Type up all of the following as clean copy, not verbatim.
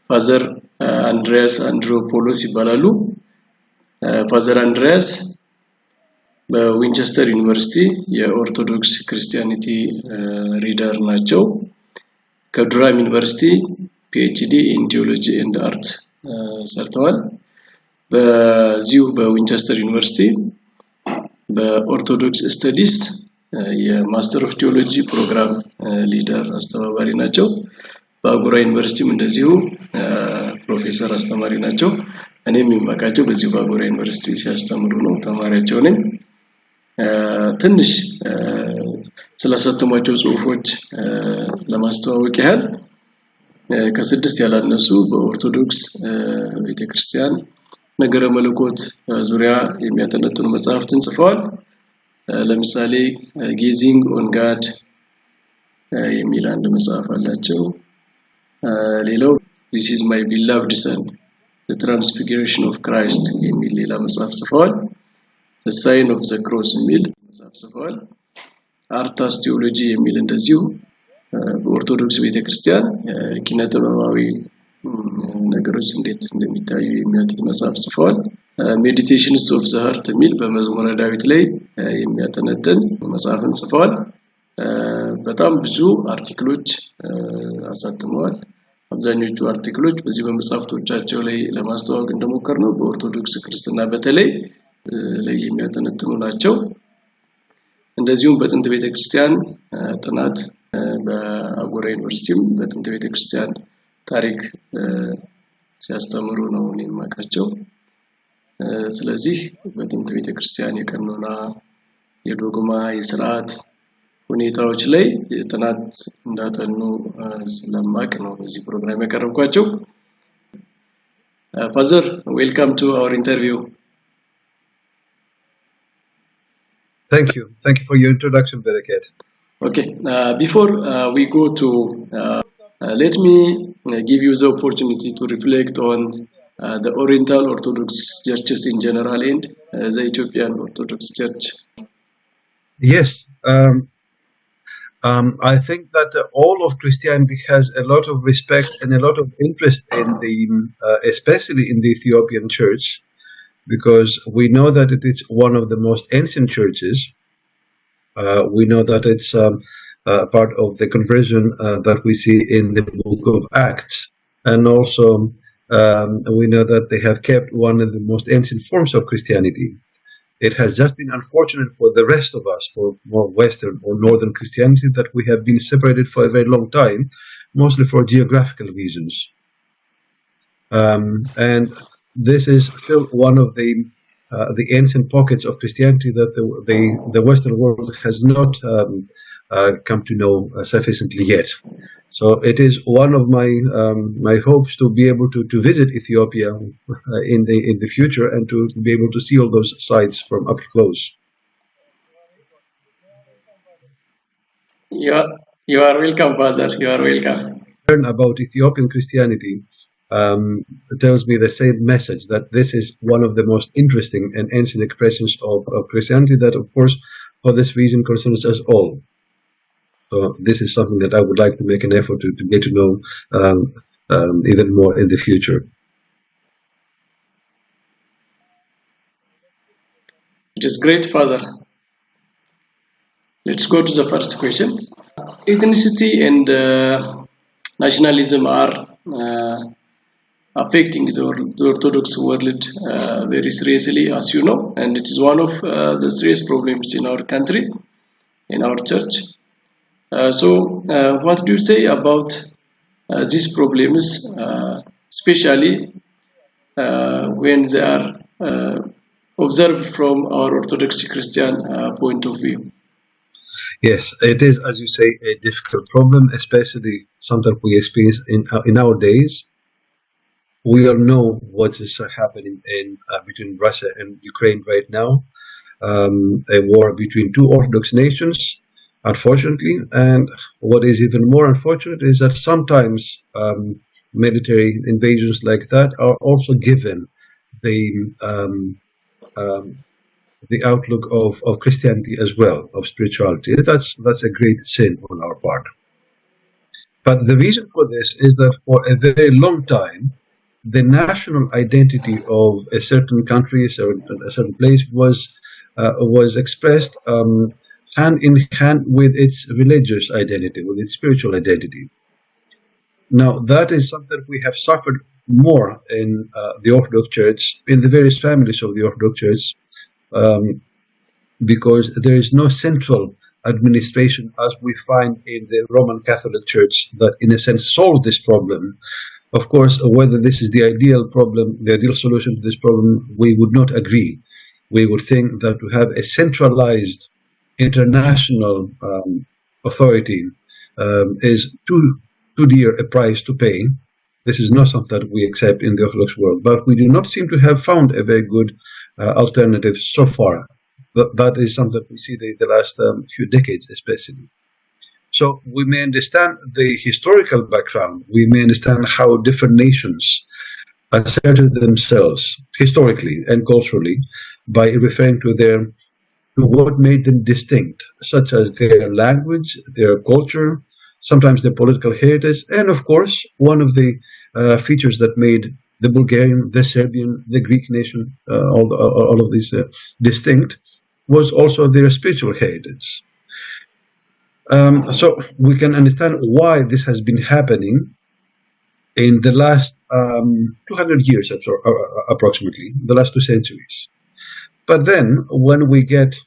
ፋዘር አንድርያስ አንድሬዎፖሎስ ይባላሉ። ፋዘር አንድርያስ በዊንቸስተር ዩኒቨርሲቲ የኦርቶዶክስ ክርስቲያኒቲ ሪደር ናቸው። ከዱራም ዩኒቨርሲቲ PhD in Theology and Art ሰርተዋል። በዚሁ በዊንቸስተር ዩኒቨርሲቲ በኦርቶዶክስ ስተዲስ የማስተር ኦፍ ቲዮሎጂ ፕሮግራም ሊደር አስተባባሪ ናቸው። በአጉራ ዩኒቨርሲቲም እንደዚሁ ፕሮፌሰር አስተማሪ ናቸው። እኔም የማውቃቸው በዚሁ በአጉራ ዩኒቨርሲቲ ሲያስተምሩ ነው፣ ተማሪያቸው ነኝ። ትንሽ ስለሰተሟቸው ጽሁፎች ለማስተዋወቅ ያህል ከስድስት ያላነሱ በኦርቶዶክስ ቤተክርስቲያን ነገረ መለኮት ዙሪያ የሚያጠነጥኑ መጽሐፍትን ጽፈዋል። ለምሳሌ ጌዚንግ ኦን ጋድ የሚል አንድ መጽሐፍ አላቸው። ሌላው This is my beloved son, the transfiguration of Christ የሚል ሌላ መጽሐፍ ጽፈዋል። The sign of the cross የሚል መጽሐፍ ጽፈዋል። አርታስ ቲዮሎጂ የሚል እንደዚሁ በኦርቶዶክስ ቤተክርስቲያን ኪነ ጥበባዊ ነገሮች እንዴት እንደሚታዩ የሚያትት መጽሐፍ ጽፈዋል። ሜዲቴሽንስ ኦፍ ዘ ሃርት የሚል በመዝሙረ ዳዊት ላይ የሚያጠነጥን መጽሐፍን ጽፈዋል። በጣም ብዙ አርቲክሎች አሳትመዋል። አብዛኞቹ አርቲክሎች በዚህ በመጽሐፍቶቻቸው ላይ ለማስተዋወቅ እንደሞከርነው በኦርቶዶክስ ክርስትና በተለይ ላይ የሚያጠነጥኑ ናቸው። እንደዚሁም በጥንት ቤተክርስቲያን ጥናት በአጉራ ዩኒቨርሲቲም በጥንት ቤተክርስቲያን ታሪክ ሲያስተምሩ ነው የማውቃቸው። ስለዚህ በጥንት ቤተክርስቲያን የቀኖና የዶግማ የሥርዓት ሁኔታዎች ላይ ጥናት እንዳጠኑ ስለማቅ ነው በዚህ ፕሮግራም ያቀረብኳቸው። ፋዘር ዌልካም ቱ አወር ኢንተርቪው። Thank you for your introduction, Barakat. Okay, before we go to let me give you the opportunity to reflect on the Oriental Orthodox churches in general and the Ethiopian Orthodox Church. Yes, I think that all of Christianity has a lot of respect and a lot of interest in the, especially in the Ethiopian Church, because we know that it is one of the most ancient churches. We know that it's part of the conversion that we see in the book of Acts, and also we know that they have kept one of the most ancient forms of Christianity. It has just been unfortunate for the rest of us, for more Western or Northern Christianity, that we have been separated for a very long time, mostly for geographical reasons. And this is still one of the ancient pockets of Christianity that the Western world has not come to know sufficiently yet. So it is one of my hopes to be able to visit Ethiopia in the future and to be able to see all those sites from up close. You are welcome, Father. You are welcome. Learn about Ethiopian Christianity tells me the same message, that this is one of the most interesting and ancient expressions of Christianity that, of course, for this reason concerns us all. So this is something that I would like to make an effort to get to know even more in the future. It is great, Father. Let's go to the first question. Ethnicity and nationalism are affecting the Orthodox world very seriously, as you know, and it is one of the serious problems in our country, in our church. So what do you say about these problems, especially when they are observed from our Orthodox Christian point of view? Yes, it is, as you say, a difficult problem, especially something we experience in our days. We all know what is happening between Russia and Ukraine right now, a war between two Orthodox nations, unfortunately. And what is even more unfortunate is that sometimes military invasions like that are also given the outlook of Christianity as well, of spirituality. That's a great sin on our part. But the reason for this is that for a very long time, the national identity of a certain country, a certain place, was expressed hand in hand with its religious identity, with its spiritual identity. Now, that is something that we have suffered more in the Orthodox Church, in the various families of the Orthodox Church, because there is no central administration as we find in the Roman Catholic Church that, in a sense, solved this problem. Of course, whether this is the ideal problem, the ideal solution to this problem, we would not agree. We would think that to have a centralized international authority is too dear a price to pay. This is not something that we accept in the Orthodox world, but we do not seem to have found a very good alternative so far. That is something that we see the last few decades especially. So we may understand the historical background, we may understand how different nations asserted themselves historically and culturally by referring to what made them distinct, such as their language, their culture, sometimes their political heritage, and of course, one of the features that made the Bulgarian, the Serbian, the Greek nation, all of these distinct, was also their spiritual heritage. So we can understand why this has been happening in the last 200 years, approximately, the last 2 centuries. But then, when we get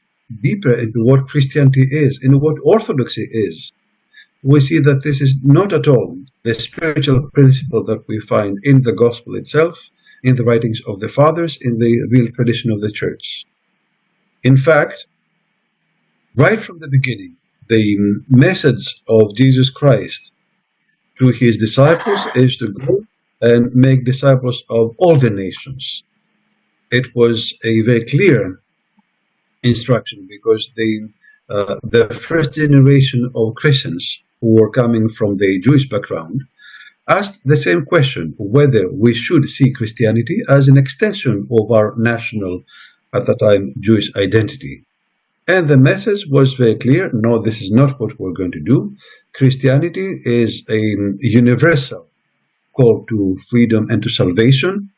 deeper into what Christianity is, and what Orthodoxy is, we see that this is not at all the spiritual principle that we find in the gospel itself, in the writings of the fathers, in the real tradition of the church. In fact, right from the beginning, the message of Jesus Christ to his disciples is to go and make disciples of all the nations. It was a very clear instruction because the first generation of Christians who were coming from the Jewish background asked the same question, whether we should see Christianity as an extension of our national, at the time, Jewish identity. And the message was very clear: no, this is not what we're going to do. Christianity is a universal call to freedom and to salvation.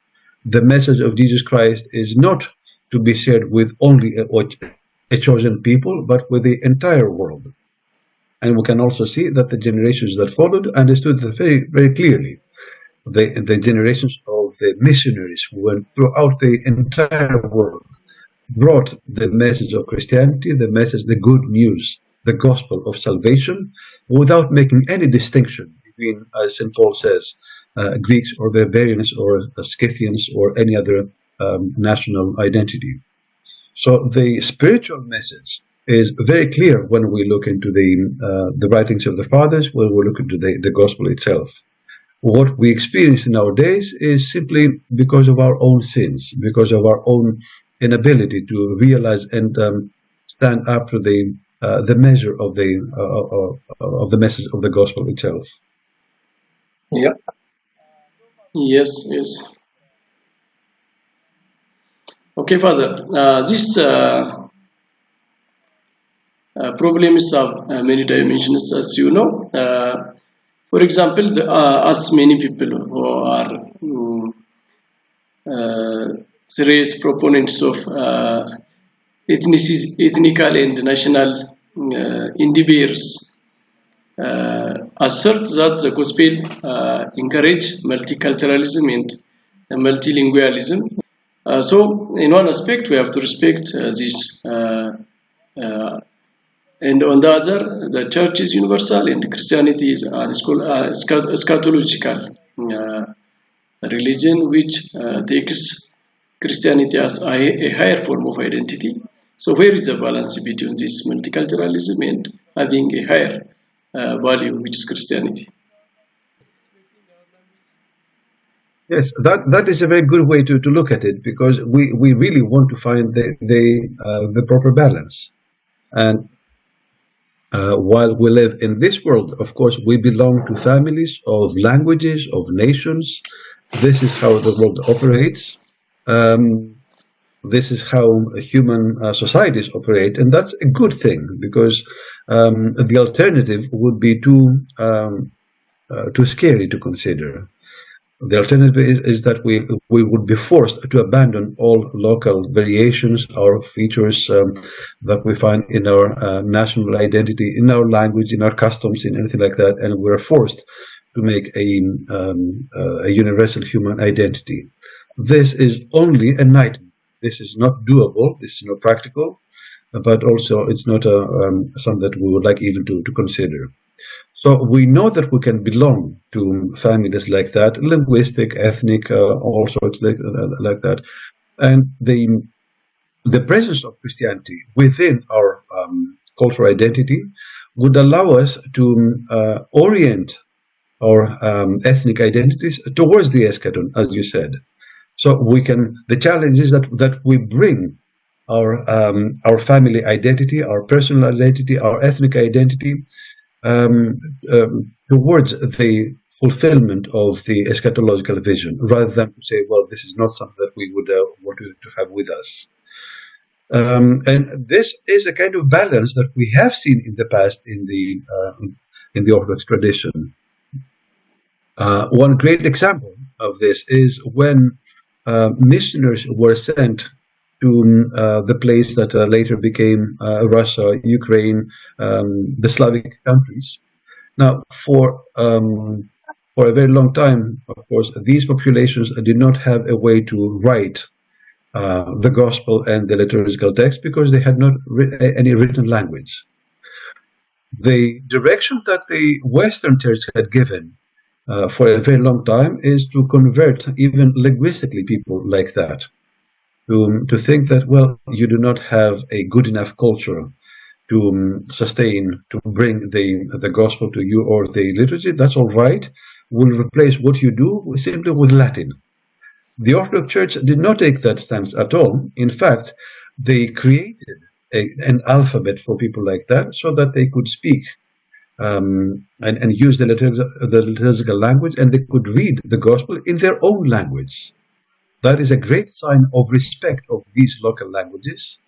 The message of Jesus Christ is not to be shared with only a chosen people, but with the entire world. And we can also see that the generations that followed understood that very, very clearly. The generations of the missionaries who went throughout the entire world brought the message of Christianity, the good news, the gospel of salvation, without making any distinction between, as St. Paul says, Greeks or barbarians or Scythians or any other national identity. So the spiritual message is very clear when we look into the writings of the fathers, when we look into the gospel itself. What we experience nowadays is simply because of our own sins, because of our own inability to realize and stand up to the measure of the message of the gospel itself. Yeah. Yes. Okay, Father. This problems have many dimensions, as you know. For example, as many people who are serious proponents of ethnical and national endeavors assert that the gospel encourage multiculturalism and multilingualism. So, in one aspect, we have to respect this, and on the other, the church is universal and Christianity is a eschatological religion which takes Christianity as a higher form of identity. So where is the balance between this multiculturalism and having a higher value, which is Christianity? Yes, that is a very good way to look at it, because we really want to find the proper balance. And while we live in this world, of course, we belong to families of languages, of nations. This is how the world operates. This is how human societies operate, and that's a good thing, because the alternative would be too too scary to consider. The alternative is that we would be forced to abandon all local variations or features that we find in our national identity, in our language, in our customs, in anything like that, and we're forced to make a universal human identity. This is only a nightmare. This is not doable. This is not practical, but also it's not something that we would like even to consider. So we know that we can belong to families like that, linguistic, ethnic, all sorts like that, and the presence of Christianity within our cultural identity would allow us to orient our ethnic identities towards the eschaton, as you said. So we can. The challenge is that we bring our family identity, our personal identity, our ethnic identity towards the fulfillment of the eschatological vision, rather than to say, well, this is not something that we would want to have with us. And this is a kind of balance that we have seen in the past in the Orthodox tradition. One great example of this is when missionaries were sent to the place that later became Russia, Ukraine, the Slavic countries. Now, for a very long time, of course, these populations did not have a way to write the gospel and the liturgical text because they had not any written language. The direction that the Western Church had given for a very long time is to convert even linguistically people like that. To think that, well, you do not have a good enough culture to sustain, to bring the gospel to you or the liturgy, that's all right. We'll replace what you do simply with Latin. The Orthodox Church did not take that stance at all. In fact, they created an alphabet for people like that so that they could speak and use the liturgical language, and they could read the gospel in their own language. That is a great sign of respect of these local languages.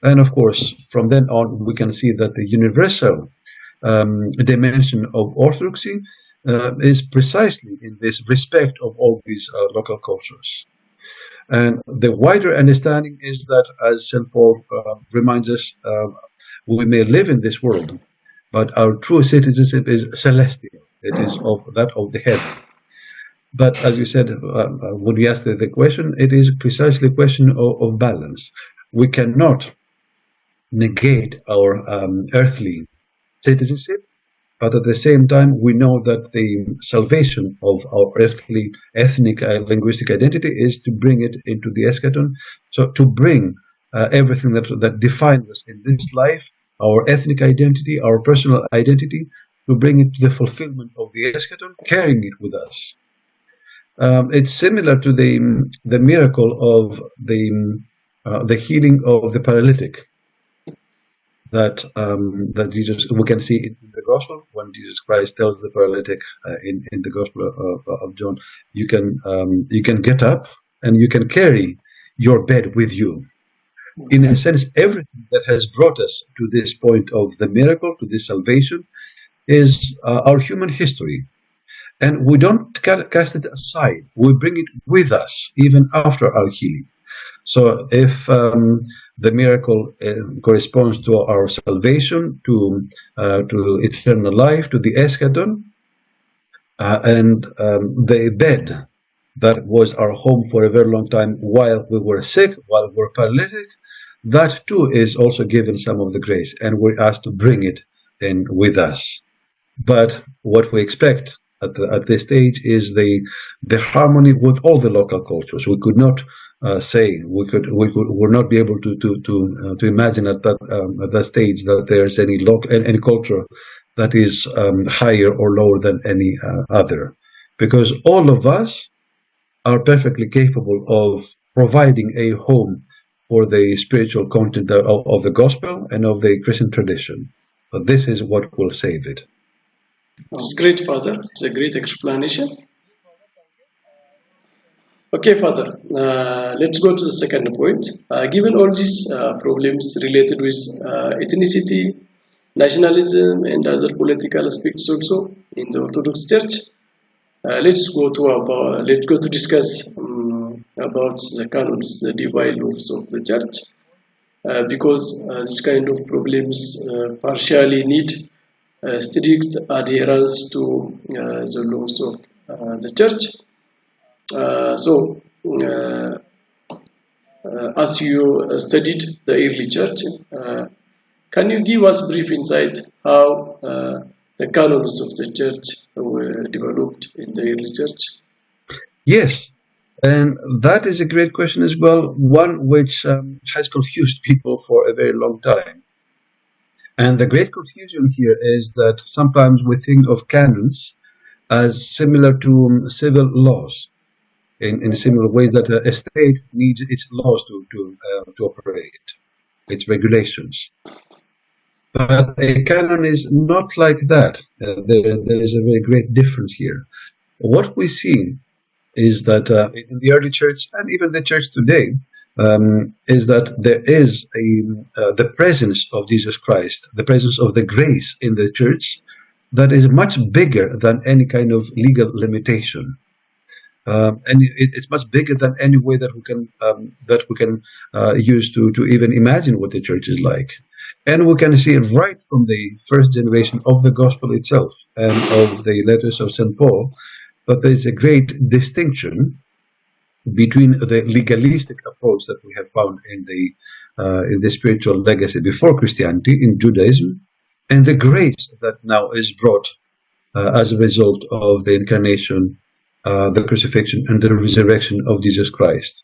And of course, from then on, we can see that the universal dimension of Orthodoxy is precisely in this respect of all these local cultures. And the wider understanding is that, as St. Paul reminds us, we may live in this world, but our true citizenship is celestial. It is of the heaven. But as you said, when you asked the question, it is precisely a question of balance. We cannot negate our earthly citizenship, but at the same time, we know that the salvation of our earthly, ethnic, linguistic identity is to bring it into the eschaton. So to bring everything that defines us in this life, our ethnic identity, our personal identity, to bring it to the fulfillment of the eschaton, carrying it with us. It's similar to the miracle of the healing of the paralytic that Jesus, we can see in the gospel when Jesus Christ tells the paralytic in the gospel of John, you can get up and you can carry your bed with you. In a sense, everything that has brought us to this point of the miracle, to this salvation, is our human history. And we don't cast it aside. We bring it with us, even after our healing. So if the miracle corresponds to our salvation, to eternal life, to the eschaton, and the bed that was our home for a very long time while we were sick, while we were paralytic, that too is also given some of the grace, and we're asked to bring it in with us. But what we expect at this stage is the harmony with all the local cultures. We could not say would not be able to imagine at that stage that there's any culture that is higher or lower than any other, because all of us are perfectly capable of providing a home for the spiritual content of the gospel and of the Christian tradition. But this is what will save it. It's great, Father. It's a great explanation. Okay, Father. Let's go to the second point. Given all these problems related with ethnicity, nationalism, and other political aspects also, in the Orthodox Church. Let's go to discuss about the canons, the divine laws of the Church, because this kind of problems partially need strict adherence to the laws of the Church. As you studied the early Church, can you give us brief insight how the canons of the Church were developed in the early Church? Yes, and that is a great question as well, one which has confused people for a very long time. And the great confusion here is that sometimes we think of canons as similar to civil laws, in similar ways that a state needs its laws to operate, its regulations. But a canon is not like that. There is a very great difference here. What we see is that in the early church, and even the church today, is that there is the presence of Jesus Christ, the presence of the grace in the church that is much bigger than any kind of legal limitation. And it's much bigger than any way that we can use to even imagine what the church is like. And we can see it right from the first generation of the gospel itself and of the letters of St. Paul, that there is a great distinction between the legalistic approach that we have found in the spiritual legacy before Christianity in Judaism, and the grace that now is brought as a result of the incarnation, the crucifixion, and the resurrection of Jesus Christ.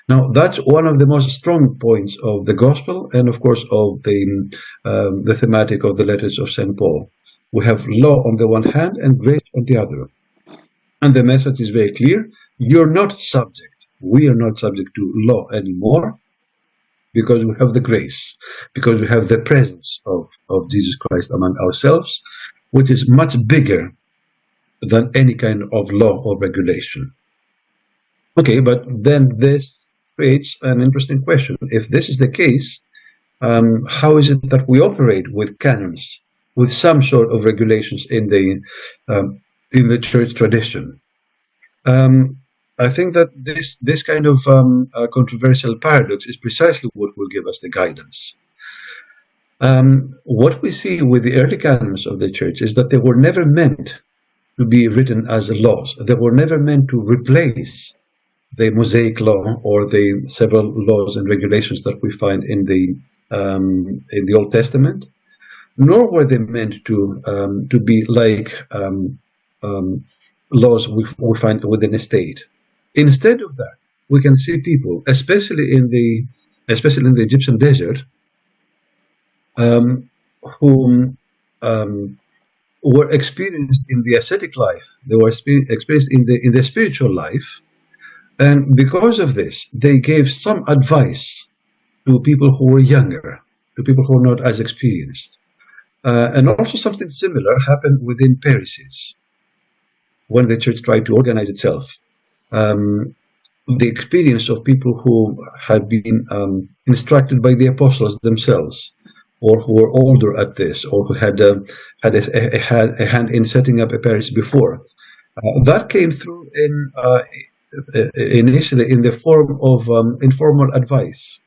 Now, that's one of the most strong points of the gospel, and of course of the thematic of the letters of St. Paul. We have law on the one hand and grace on the other. And the message is very clear. You're not subject. We are not subject to law anymore because we have the grace, because we have the presence of Jesus Christ among ourselves, which is much bigger than any kind of law or regulation. Okay, but then this creates an interesting question. If this is the case, how is it that we operate with canons, with some sort of regulations in the church tradition? I think that this kind of controversial paradox is precisely what will give us the guidance. What we see with the early canons of the church is that they were never meant to be written as laws. They were never meant to replace the Mosaic law or the several laws and regulations that we find in the Old Testament, nor were they meant to be like laws we find within a state. Instead of that, we can see people, especially in the Egyptian desert, who were experienced in the ascetic life. They were experienced in the spiritual life, and because of this, they gave some advice to people who were younger, to people who were not as experienced. And also something similar happened within parishes. When the church tried to organize itself, the experience of people who had been instructed by the apostles themselves, or who were older at this, or who had a hand in setting up a parish before, that came through initially in the form of informal advice.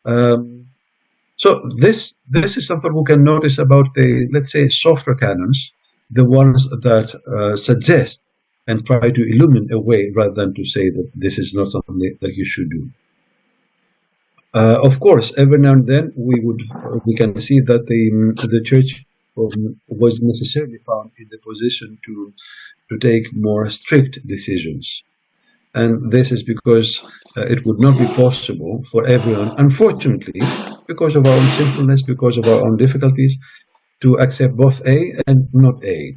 So this is something we can notice about the, let's say, softer canons, the ones that suggest and try to illuminate a way rather than to say that this is not something that you should do. Of course, every now and then we can see that the church was necessarily found in the position to take more strict decisions. And this is because it would not be possible for everyone, unfortunately, because of our own sinfulness, because of our own difficulties, to accept both A and not A.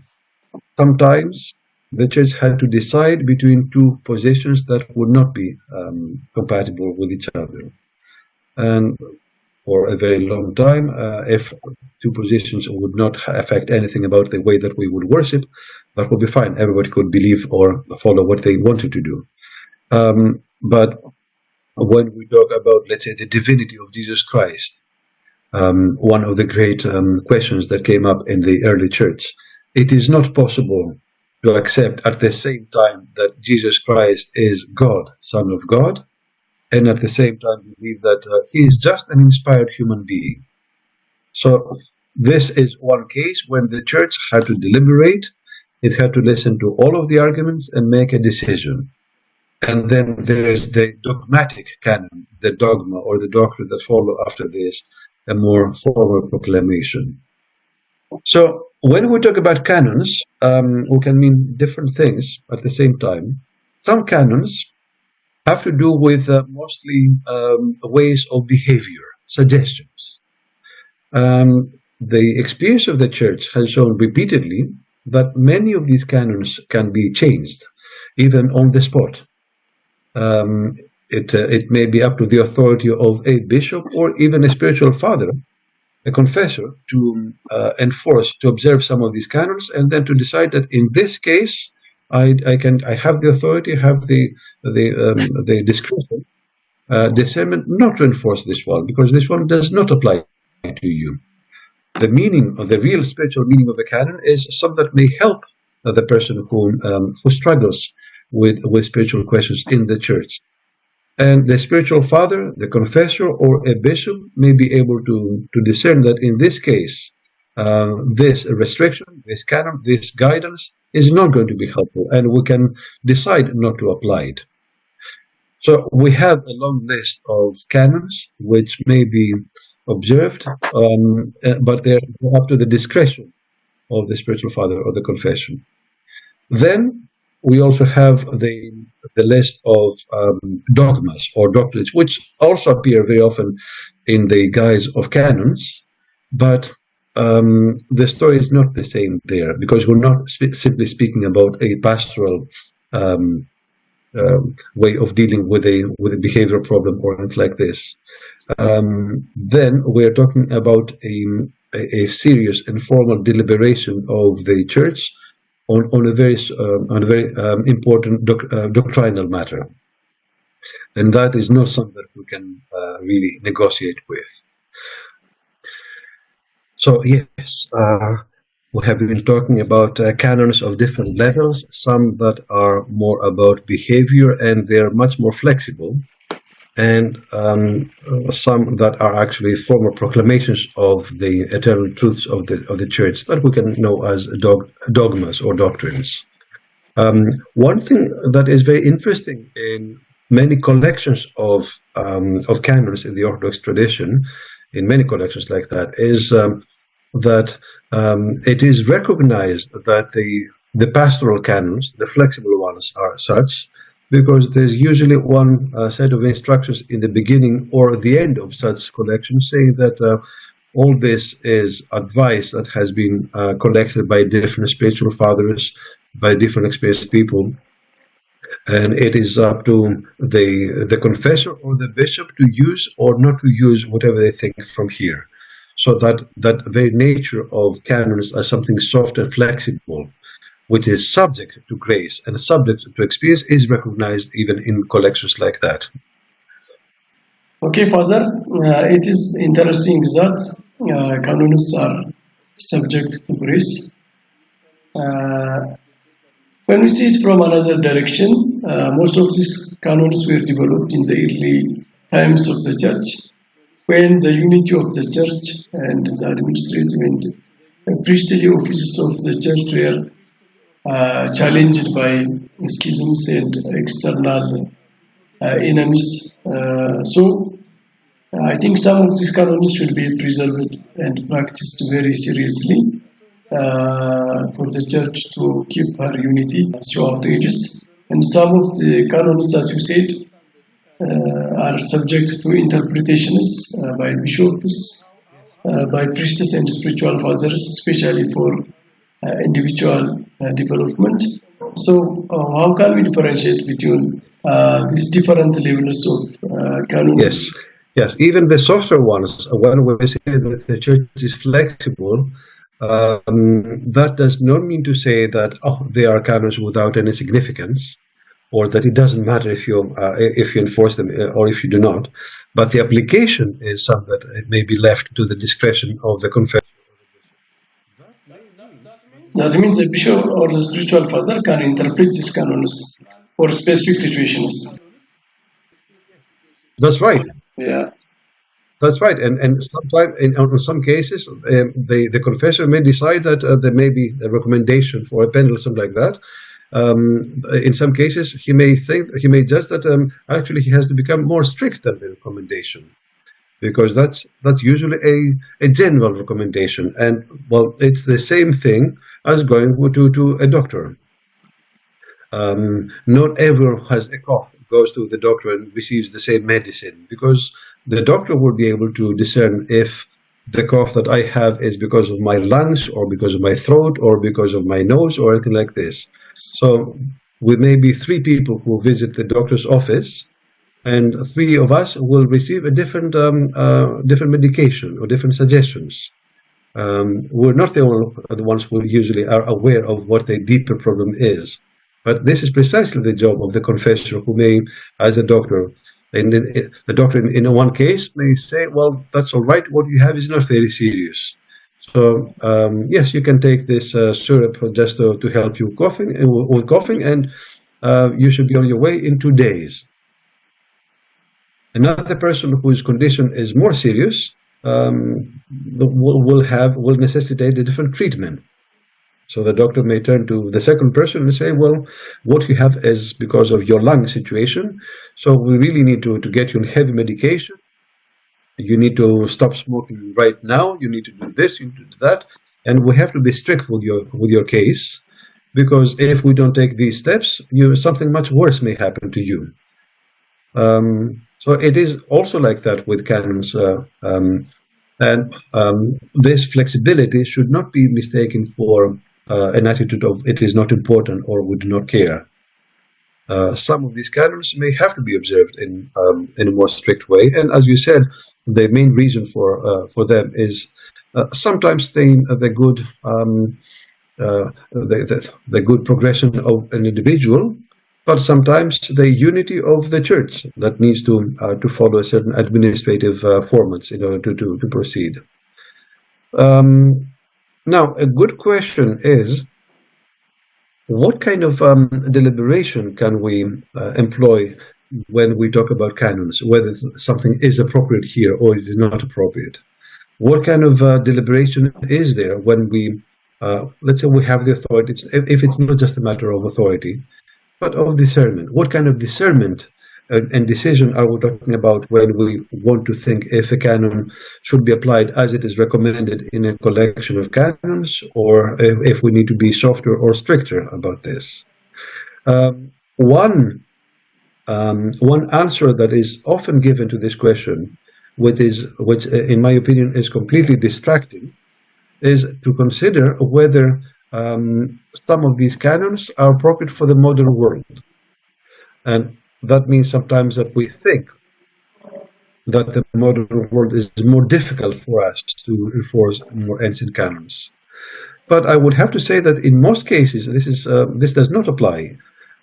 Sometimes the church had to decide between two positions that would not be compatible with each other. And for a very long time, if two positions would not affect anything about the way that we would worship, that would be fine. Everybody could believe or follow what they wanted to do. But when we talk about, let's say, the divinity of Jesus Christ, one of the great questions that came up in the early church it is not possible to accept at the same time that Jesus Christ is God, Son of God, and at the same time believe that he is just an inspired human being. So this is one case when the church had to deliberate, it had to listen to all of the arguments and make a decision. And then there is the dogmatic canon, the dogma or the doctrine that follow after this, a more formal proclamation. So when we talk about canons, we can mean different things at the same time. Some canons have to do with mostly ways of behavior, suggestions. The experience of the church has shown repeatedly that many of these canons can be changed, even on the spot. It may be up to the authority of a bishop or even a spiritual father, a confessor, to enforce, to observe some of these canons, and then to decide that in this case, I have the authority, have the discretion, discernment not to enforce this one, because this one does not apply to you. The meaning, or the real spiritual meaning of a canon, is something that may help the person who struggles with spiritual questions in the church. And the spiritual father, the confessor, or a bishop may be able to discern that in this case, this restriction, this canon, this guidance is not going to be helpful, and we can decide not to apply it. So we have a long list of canons which may be observed, but they're up to the discretion of the spiritual father or the confession. Then we also have the list of dogmas or doctrines, which also appear very often in the guise of canons, but the story is not the same there, because we're not simply speaking about a pastoral way of dealing with a behavior problem or anything like this. Then we're talking about a serious and formal deliberation of the church on a very important doctrinal matter, and that is not something that we can really negotiate with. So yes, we have been talking about canons of different levels, some that are more about behavior and they're much more flexible, and some that are actually formal proclamations of the eternal truths of the church that we can know as dogmas or doctrines. One thing that is very interesting in many collections of canons in the Orthodox tradition, in many collections like that, is that it is recognized that the pastoral canons, the flexible ones, are such, because there's usually one set of instructions in the beginning or the end of such collections saying that all this is advice that has been collected by different spiritual fathers, by different experienced people, and it is up to the confessor or the bishop to use or not to use whatever they think from here. So that very nature of canons as something soft and flexible, which is subject to grace and subject to experience, is recognized even in collections like that. Okay, Father, it is interesting that canons are subject to grace. When we see it from another direction, most of these canons were developed in the early times of the church, when the unity of the church and the administrative and priestly offices of the church were challenged by schisms and external enemies. So I think some of these canons should be preserved and practiced very seriously for the church to keep her unity throughout the ages. And some of the canons, as you said, are subject to interpretations by bishops, by priests and spiritual fathers, especially for individual development. So how can we differentiate between these different levels of canons? Yes, even the softer ones, when we say that the church is flexible, that does not mean to say that they are canons without any significance, or that it doesn't matter if you enforce them or if you do not. But the application is something that it may be left to the discretion of the confessor. That means the bishop or the spiritual father can interpret these canons for specific situations. That's right. Yeah. That's right, and sometimes in some cases, the confessor may decide that there may be a recommendation for a penal or something like that. In some cases, he may judge that actually he has to become more strict than the recommendation, because that's usually a general recommendation, and well, it's the same thing as going to a doctor. Not everyone who has a cough goes to the doctor and receives the same medicine, because the doctor will be able to discern if the cough that I have is because of my lungs or because of my throat or because of my nose or anything like this. So we may be 3 people who visit the doctor's office, and 3 of us will receive a different medication or different suggestions. We're not the ones who usually are aware of what the deeper problem is. But this is precisely the job of the confessor, who may, as a doctor, and the doctor in one case may say, well, that's all right, what you have is not very serious. So, yes, you can take this syrup just to help you with coughing, and you should be on your way in 2 days. Another person whose condition is more serious will necessitate a different treatment. So the doctor may turn to the second person and say, well, what you have is because of your lung situation, so we really need to get you on heavy medication. You need to stop smoking right now, you need to do this, you need to do that, and we have to be strict with your case, because if we don't take these steps, something much worse may happen to you. So it is also like that with canons, and this flexibility should not be mistaken for an attitude of it is not important or we do not care. Some of these canons may have to be observed in a more strict way, and as you said, the main reason for them is sometimes the good progression of an individual, but sometimes the unity of the church that needs to follow a certain administrative formats in order to proceed. Now, a good question is, what kind of deliberation can we employ when we talk about canons, whether something is appropriate here or it is not appropriate? What kind of deliberation is there when we, let's say we have the authority, if it's not just a matter of authority, but of discernment? What kind of discernment and decision are we talking about when we want to think if a canon should be applied as it is recommended in a collection of canons, or if we need to be softer or stricter about this? One answer that is often given to this question, which in my opinion is completely distracting, is to consider whether some of these canons are appropriate for the modern world. And that means sometimes that we think that the modern world is more difficult for us to enforce more ancient canons. But I would have to say that in most cases, this does not apply.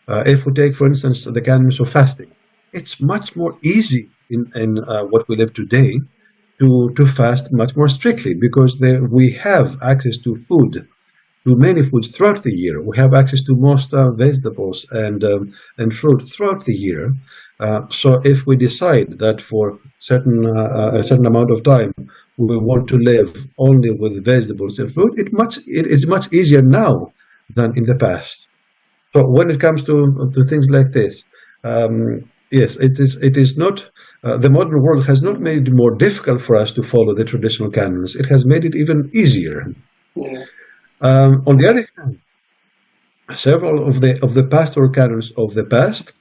If we take, for instance, the canons of fasting, it's much more easy in what we live today to fast much more strictly, because we have access to food, to many foods throughout the year. We have access to most vegetables and fruit throughout the year. So if we decide that for a certain amount of time we want to live only with vegetables and fruit, it is much easier now than in the past. So when it comes to things like this, yes, it is not. The modern world has not made it more difficult for us to follow the traditional canons. It has made it even easier. Yeah. On the other hand, several of the pastoral canons of the past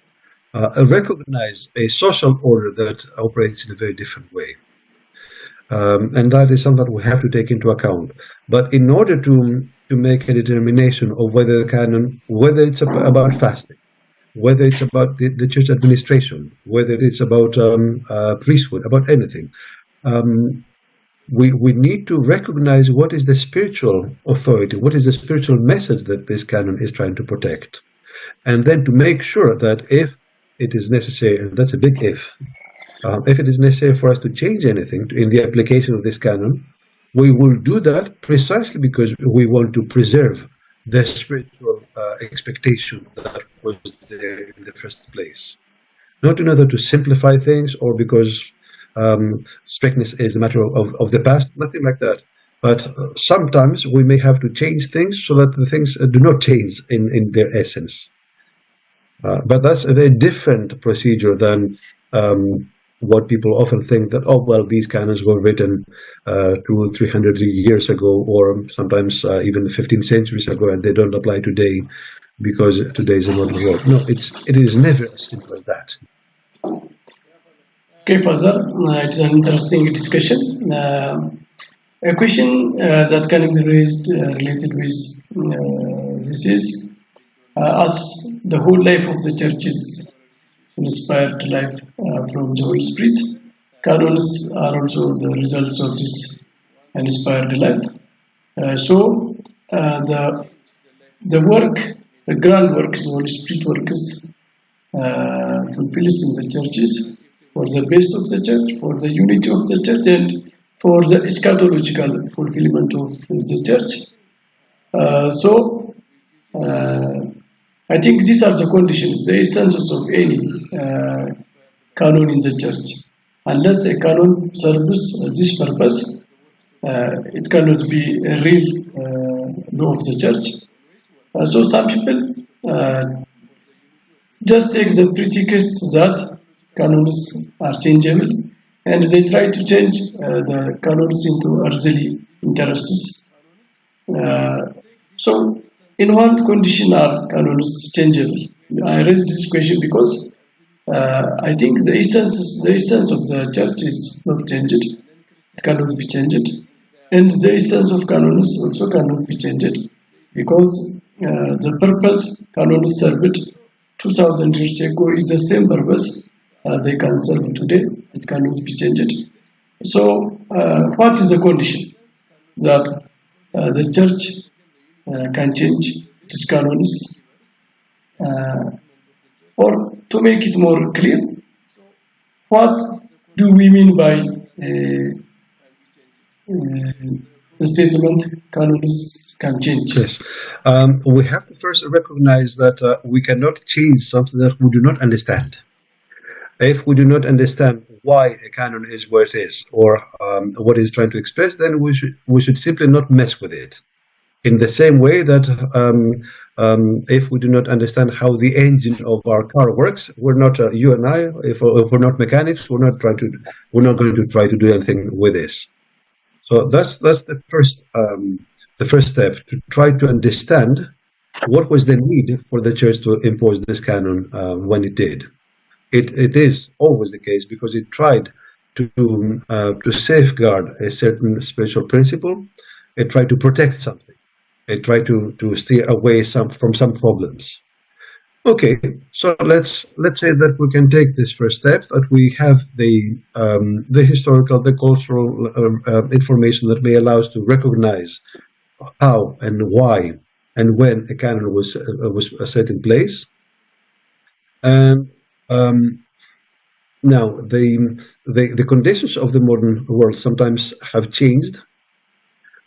recognize a social order that operates in a very different way, and that is something that we have to take into account. But in order to make a determination of whether the canon, whether it's about fasting, whether it's about the church administration, whether it's about priesthood, about anything, we need to recognize what is the spiritual authority, what is the spiritual message that this canon is trying to protect. And then to make sure that if it is necessary, and that's a big if it is necessary for us to change anything in the application of this canon, we will do that precisely because we want to preserve the spiritual expectation that was there in the first place. Not in order to simplify things or because strictness is a matter of the past, nothing like that. But sometimes we may have to change things so that the things do not change in their essence. But that's a very different procedure than what people often think that, oh, well, these canons were written 200-300 years ago, or sometimes even 15 centuries ago, and they don't apply today because today is a modern world. No, it is never as simple as that. Okay, Father, it's an interesting discussion. A question that can be raised related with this is, as the whole life of the church is inspired life from the Holy Spirit, canons are also the results of this inspired life. So the work, the grand work, the Holy Spirit work is fulfilled in the churches for the best of the church, for the unity of the church, and for the eschatological fulfillment of the church. I think these are the conditions, the essence of any canon in the church. Unless a canon serves this purpose, it cannot be a real law of the church. So some people just take the pretext that canons are changeable, and they try to change the canons into earthly interests. So, in what condition are canons changeable? I raised this question because I think the essence of the church is not changed. It cannot be changed, and the essence of canons also cannot be changed because the purpose canons served 2,000 years ago is the same purpose they can serve today. It cannot be changed. So, what is the condition that the church can change its canons? Or to make it more clear, what do we mean by the statement canons can change? Yes. We have to first recognize that we cannot change something that we do not understand. If we do not understand why a canon is what it is, or what it's trying to express, then we should simply not mess with it. In the same way that if we do not understand how the engine of our car works, we're not you and I. If we're not mechanics, we're not going to try to do anything with this. So that's the first step, to try to understand what was the need for the church to impose this canon when it did. It is always the case because it tried to safeguard a certain spiritual principle. It tried to protect something. It tried to steer away from some problems. Okay, so let's say that we can take this first step, that we have the historical, the cultural information that may allow us to recognize how and why and when a canon was set in place. And now the conditions of the modern world sometimes have changed,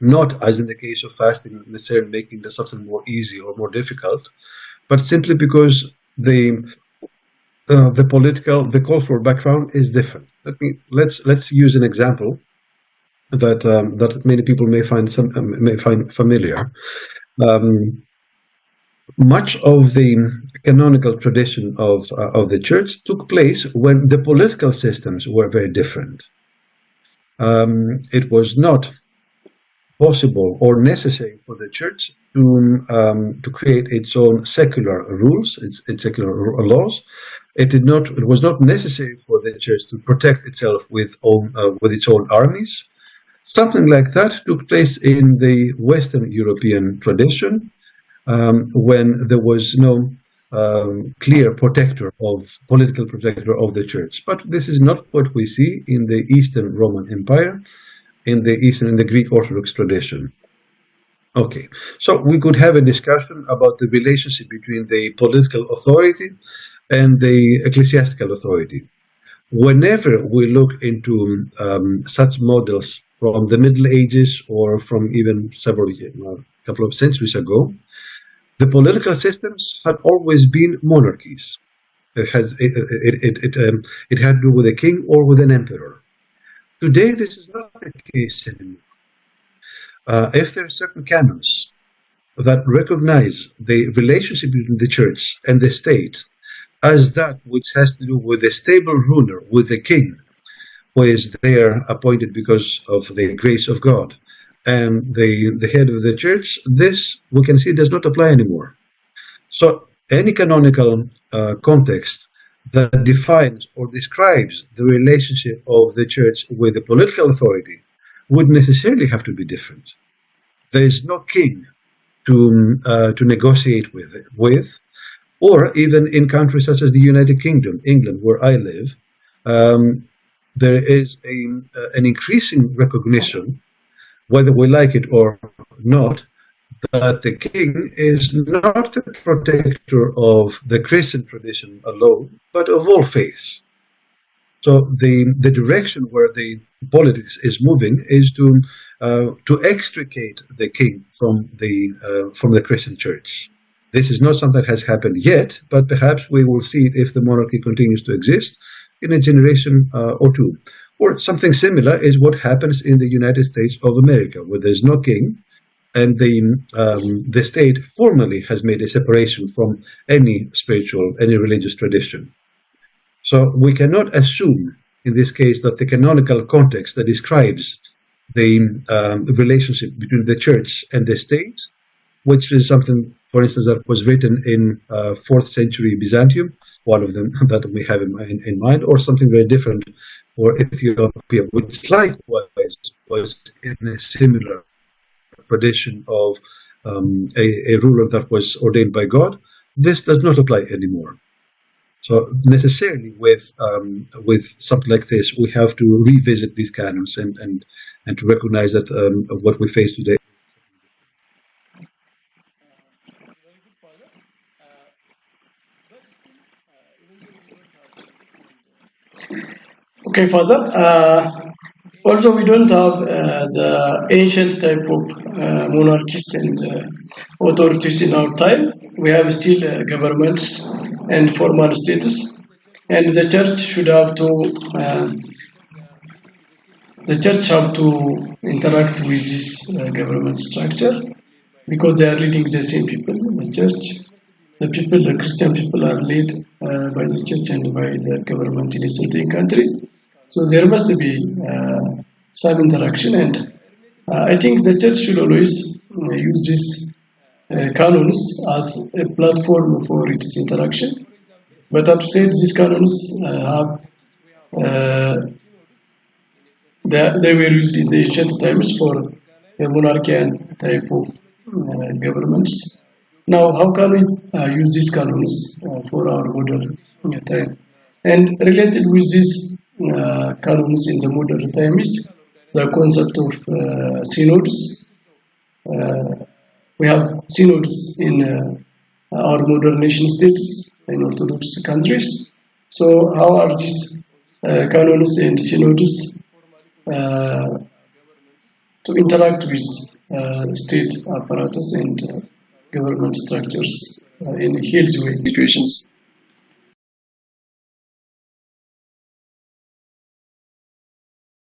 not as in the case of fasting necessarily making the something more easy or more difficult, but simply because the cultural background is different. Let's use an example that many people may find familiar. Much of the canonical tradition of the church took place when the political systems were very different. It was not possible or necessary for the church to create its own secular rules, its secular laws. It was not necessary for the church to protect itself with its own armies. Something like that took place in the Western European tradition, when there was no clear political protector of the church. But this is not what we see in the Eastern Roman Empire, in the Greek Orthodox tradition. Okay, so we could have a discussion about the relationship between the political authority and the ecclesiastical authority. Whenever we look into such models from the Middle Ages or from even a couple of centuries ago, The political systems had always been monarchies. It had to do with a king or with an emperor. Today, this is not the case anymore. If there are certain canons that recognize the relationship between the church and the state as that which has to do with a stable ruler, with the king, who is there appointed because of the grace of God, and the head of the church, this, we can see, does not apply anymore. So any canonical context that defines or describes the relationship of the church with the political authority would necessarily have to be different. There is no king to negotiate with, or even in countries such as the United Kingdom, England, where I live, there is an increasing recognition, whether we like it or not, that the king is not the protector of the Christian tradition alone, but of all faiths. So the direction where the politics is moving is to extricate the king from the Christian church. This is not something that has happened yet, but perhaps we will see it if the monarchy continues to exist in a generation or two. Or something similar is what happens in the United States of America, where there's no king, and the state formally has made a separation from any spiritual, any religious tradition. So we cannot assume, in this case, that the canonical context that describes the relationship between the church and the state, which is something, for instance, that was written in 4th century Byzantium, one of them that we have in mind, or something very different for Ethiopia, which likewise was in a similar tradition of a ruler that was ordained by God. This does not apply anymore. So necessarily with something like this, we have to revisit these canons and to recognize that what we face today. Okay, Father. Also, we don't have the ancient type of monarchies and authorities in our time. We have still governments and formal status, and the church should have to. The church have to interact with this government structure because they are leading the same people. The church, the Christian people are led by the church and by the government in a certain country. So there must be some interaction, and I think the church should always use these canons as a platform for its interaction. But I have to say these canons they were used in the ancient times for the monarchian type of governments. Now, how can we use these canons for our modern time? And related with these canons in the modern time is the concept of synods. We have synods in our modern nation states in Orthodox countries. So how are these canons and synods to interact with state apparatus and government structures in healthy way situations?